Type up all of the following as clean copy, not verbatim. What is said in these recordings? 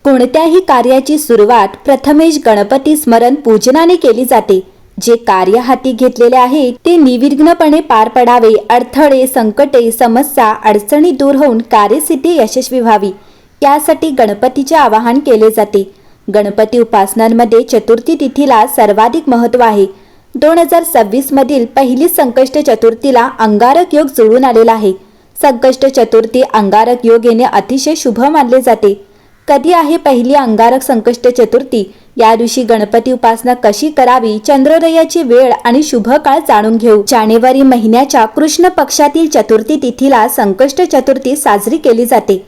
कोणत्याही कार्याची सुरुवात प्रथमेश गणपती स्मरण पूजनाने केली जाते। जे कार्य हाती घेतलेले आहे ते निर्विघ्नपणे पार पडावे, अडथळे, संकटे, समस्या, अडचणी दूर होऊन कार्यसिद्धी यशस्वी व्हावी यासाठी गणपतीचे आवाहन केले जाते। गणपती उपासनांमध्ये चतुर्थी तिथीला सर्वाधिक महत्त्व आहे। 2026 मधील पहिली संकष्ट चतुर्थीला अंगारक योग जुळून आलेला आहे। संकष्ट चतुर्थी अंगारक योग येणे अतिशय शुभ मानले जाते। कधी आहे पहिली अंगारक संकष्ट चतुर्थी, या दिवशी गणपती उपासना कशी करावी, चंद्रोदयाची वेळ आणि शुभ काळ जाणून घेऊ। जानेवारी महिन्याच्या कृष्ण पक्षातील चतुर्थी तिथीला संकष्ट चतुर्थी साजरी केली जाते।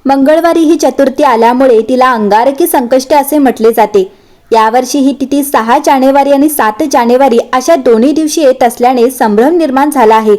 मंगळवारी ही चतुर्थी आल्यामुळे तिला अंगारकी संकष्ट असे म्हटले जाते। यावर्षी ही तिथी 6 जानेवारी आणि 7 जानेवारी अशा दोन्ही दिवशी येत असल्याने संभ्रम निर्माण झाला आहे।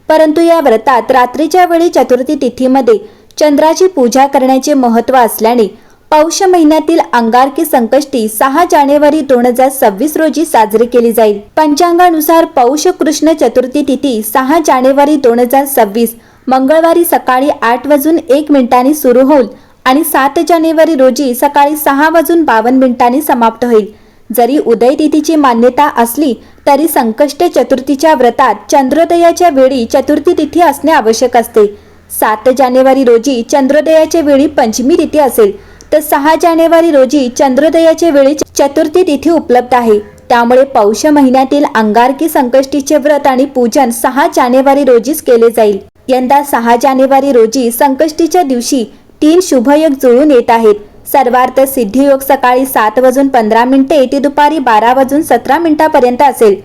परंतु या व्रतात रात्रीच्या वेळी चतुर्थी तिथीमध्ये चंद्राची पूजा करण्याचे महत्त्व असल्याने पौष महिन्यातील अंगारकी संकष्टी 6 जानेवारी 2026 रोजी साजरी केली जाईल। पंचांगानुसार पौष कृष्ण चतुर्थी तिथी 6 जानेवारी 2026 मंगळवारी सकाळी 8:01 सुरू होईल आणि 7 जानेवारी रोजी सकाळी 6:52 समाप्त होईल। जरी उदय तिथीची मान्यता असली तरी संकष्ट चतुर्थीच्या व्रतात चंद्रोदयाच्या वेळी चतुर्थी तिथी असणे आवश्यक असते। 7 जानेवारी रोजी चंद्रोदयाच्या वेळी पंचमी तिथी असेल तर 6 जानेवारी रोजी चंद्रोदयाच्या वेळी चतुर्थी तिथी उपलब्ध आहे। त्यामुळे पौष महिन्यातील अंगारकी संकष्टीचे व्रत आणि पूजन 6 जानेवारी रोजीच केले जाईल। यंदा 6 जानेवारी रोजी संकष्टीच्या दिवशी 3 शुभयोग जुळून येत आहेत। सर्वार्थ सिद्धी योग सकाळी 7:15 ते दुपारी 12:17 पर्यंत असेल।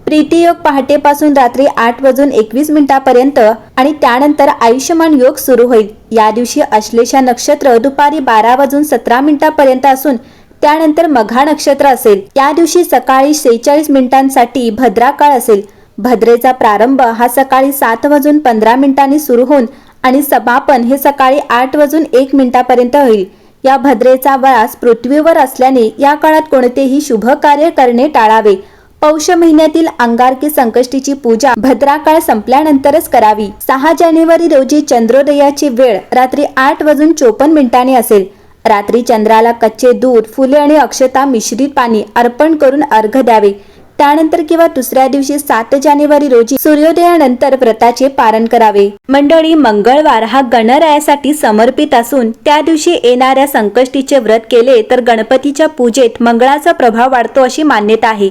प्रीती योग पहाटेपासून रात्री 8:21 पर्यंत आणि त्यानंतर आयुष्यमान योग सुरू होईल। या दिवशी अश्लेषा नक्षत्र दुपारी 12:17 पर्यंत असून त्यानंतर मघा नक्षत्र असेल। त्या दिवशी सकाळी 46 मिनिटांसाठी भद्रा काळ असेल। भद्रेचा प्रारंभ हा सकाळी 7:15 सुरू होऊन आणि समापन हे सकाळी 8:01 पर्यंत होईल। या भद्रेचा वास पृथ्वीवर असल्याने या काळात कोणतेही शुभ कार्य करणे टाळावे। पौष महिन्यातील अंगारकी संकष्टीची पूजा भद्रा काळ संपल्यानंतरच करावी। 6 जानेवारी रोजी चंद्रोदयाची वेळ रात्री 8:54 असेल। रात्री चंद्राला कच्चे दूध, फुले आणि अक्षता मिश्रित पाणी अर्पण करून अर्घ्य द्यावे। त्यानंतर किंवा दुसऱ्या दिवशी 7 जानेवारी रोजी सूर्योदयानंतर व्रताचे पारण करावे। मंडळी, मंगळवार हा गणरायासाठी समर्पित असून त्या दिवशी येणाऱ्या संकष्टीचे व्रत केले तर गणपतीच्या पूजेत मंगळाचा प्रभाव वाढतो अशी मान्यता आहे।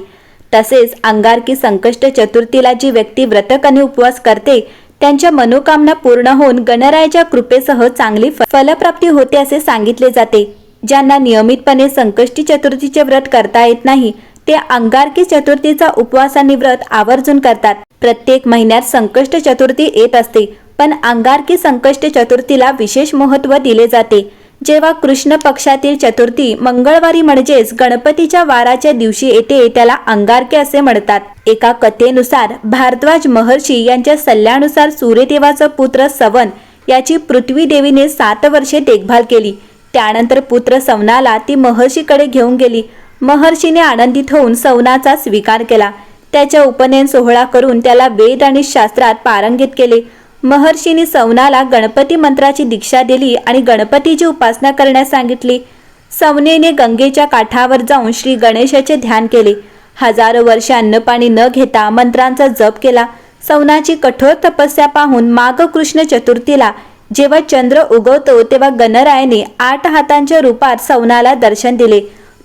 तसेच अंगारकी संकष्ट चतुर्थीला जी व्यक्ती व्रत आणि उपवास करते त्यांच्या मनोकामना पूर्ण होऊन गणरायाच्या कृपेसह चांगली फलप्राप्ती होते असे सांगितले जाते। ज्यांना नियमितपणे संकष्टी चतुर्थीचे व्रत करता येत नाही ते अंगारकी चतुर्थीचा उपवास आणि व्रत आवर्जून करतात। प्रत्येक महिन्यात संकष्ट चतुर्थी येत असते, पण अंगारकी संकष्ट चतुर्थीला विशेष महत्त्व दिले जाते। जेव्हा कृष्ण पक्षातील चतुर्थी मंगळवारी म्हणजेच गणपतीच्या वाराच्या दिवशी येते त्याला अंगारकी असे म्हणतात। एका कथेनुसार भारद्वाज महर्षी यांच्या सल्ल्यानुसार सूर्यदेवाचा पुत्र सवन याची पृथ्वी देवीने 7 वर्षे देखभाल केली। त्यानंतर पुत्र सवनाला ती महर्षीकडे घेऊन गेली। महर्षीने आनंदित होऊन सवनाचा स्वीकार केला। त्याच्या उपनयन सोहळा करून त्याला वेद आणि शास्त्रात पारंगत केले। महर्षींनी सवनाला गणपती मंत्राची दीक्षा दिली आणि गणपतीची उपासना करण्यास सांगितली। सवनेने गंगेच्या काठावर जाऊन श्री गणेशाचे ध्यान केले। हजारो वर्ष अन्नपाणी न घेता मंत्रांचा जप केला। सवनाची कठोर तपस्या पाहून माघ कृष्ण चतुर्थीला जेव्हा चंद्र उगवतो तेव्हा गणरायाने 8 हातांच्या रूपात सवनाला दर्शन दिले।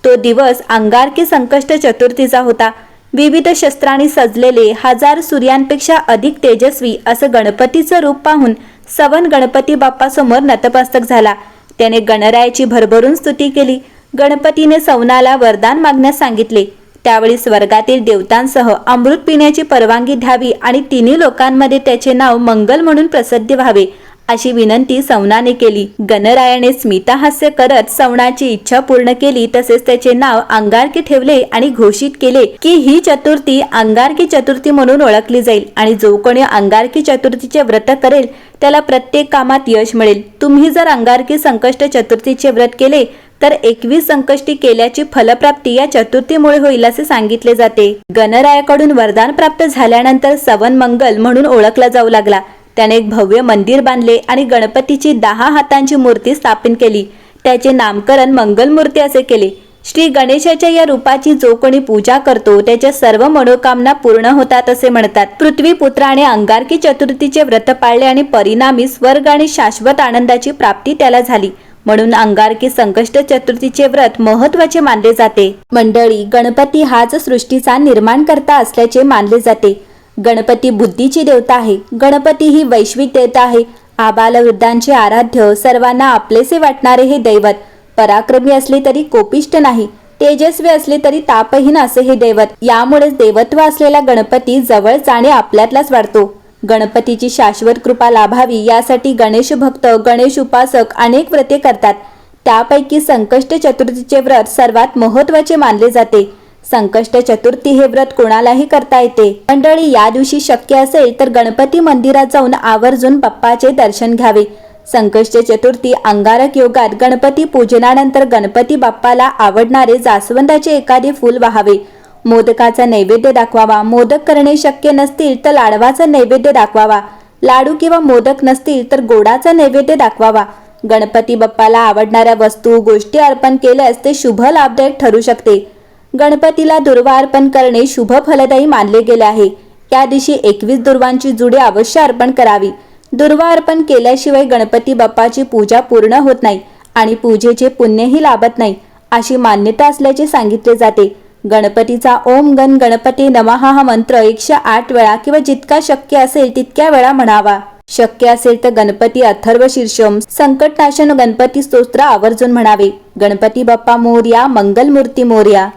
तो दिवस अंगारकी संकष्ट चतुर्थीचा होता। विविध शस्त्रांनी सजलेले 1000 सूर्यांपेक्षा अधिक तेजस्वी असं गणपतीचं रूप पाहून सवन गणपती बाप्पा समोर नतमस्तक झाला। त्याने गणरायाची भरभरून स्तुती केली। गणपतीने सवनाला वरदान मागण्यास सांगितले। त्यावेळी स्वर्गातील देवतांसह अमृत पिण्याची परवानगी द्यावी आणि तिन्ही लोकांमध्ये त्याचे नाव मंगल म्हणून प्रसिद्ध व्हावे अशी विनंती सवनाने केली। गणरायाने स्मितहास्य करत सवनाची इच्छा पूर्ण केली। तसेच त्याचे नाव अंगारकी ठेवले आणि घोषित केले की ही चतुर्थी अंगारकी चतुर्थी म्हणून ओळखली जाईल आणि जो कोणी अंगारकी चतुर्थीचे व्रत करेल त्याला प्रत्येक कामात यश मिळेल। तुम्ही जर अंगारकी संकष्ट चतुर्थीचे व्रत केले तर 21 संकष्टी केल्याची फलप्राप्ती या चतुर्थीमुळे होईल असे सांगितले जाते। गणरायाकडून वरदान प्राप्त झाल्यानंतर सवन मंगल म्हणून ओळखला जाऊ लागला। त्याने एक भव्य मंदिर बांधले आणि गणपतीची 10 हातांची मूर्ती स्थापित केली। त्याचे नामकरण मंगलमूर्ती असे केले. श्री गणेशाच्या या रूपाची जो कोणी पूजा करतो त्याच्या सर्व मनोकामना पूर्ण होतात असे म्हणतात. पृथ्वीपुत्राने अंगारकी चतुर्थीचे व्रत पाळले आणि परिणामी स्वर्ग आणि शाश्वत आनंदाची प्राप्ती त्याला झाली. म्हणून अंगारकी संकष्ट चतुर्थीचे व्रत महत्त्वाचे मानले जाते. मंडळी, गणपती हाच सृष्टीचा निर्माणकर्ता असल्याचे मानले जाते. गणपती बुद्धीची देवता आहे. गणपती ही वैश्विक देवता आहे. आबालवृद्धांचे आराध्य, सर्वांना आपलेसे वाटणारे हे दैवत. पराक्रमी असले तरी कोपिष्ट नाही, तेजस्वी असले तरी तापहीन असे हे दैवत. यामुळेच देवत्व असलेला गणपती जवळ जाणे आपल्यातलाच वाटतो. गणपतीची शाश्वत कृपा लाभावी यासाठी गणेश भक्त, गणेश उपासक अनेक व्रते करतात. त्यापैकी संकष्ट चतुर्थीचे व्रत सर्वात महत्त्वाचे मानले जाते. संकष्ट चतुर्थी हे व्रत कोणालाही करता येते. मंडळी, या दिवशी शक्य असेल तर गणपती मंदिरात जाऊन आवर्जून बाप्पाचे दर्शन घ्यावे. संकष्ट चतुर्थी अंगारक योगात गणपती पूजनानंतर गणपती बाप्पाला आवडणारे जास्वंदाचे एखादे फूल वाहावे. मोदकाचा नैवेद्य दाखवावा. मोदक करणे शक्य नसतील तर लाडवाचा नैवेद्य दाखवावा. लाडू किंवा मोदक नसतील तर गोडाचा नैवेद्य दाखवावा. गणपती बाप्पाला आवडणाऱ्या वस्तू, गोष्टी अर्पण केल्यास ते शुभ लाभदायक ठरू शकते. गणपतीला दुर्वा अर्पण करणे शुभ फलदायी मानले गेले आहे. या दिवशी 21 दुर्वांची जुडी अवश्य अर्पण करावी. दुर्वा अर्पण केल्याशिवाय गणपती बाप्पाची पूजा पूर्ण होत नाही आणि पूजेचे पुण्यही लाभत नाही अशी मान्यता असल्याचे सांगितले जाते. गणपतीचा ओम गण गणपती नमः हा मंत्र 108 वेळा किंवा जितका शक्य असेल तितक्या वेळा म्हणावा. शक्य असेल तर गणपती अथर्व शीर्षम, संकटनाशन गणपती स्तोत्र आवर्जून म्हणावे. गणपती बाप्पा मोरया, मंगलमूर्ती मोरया.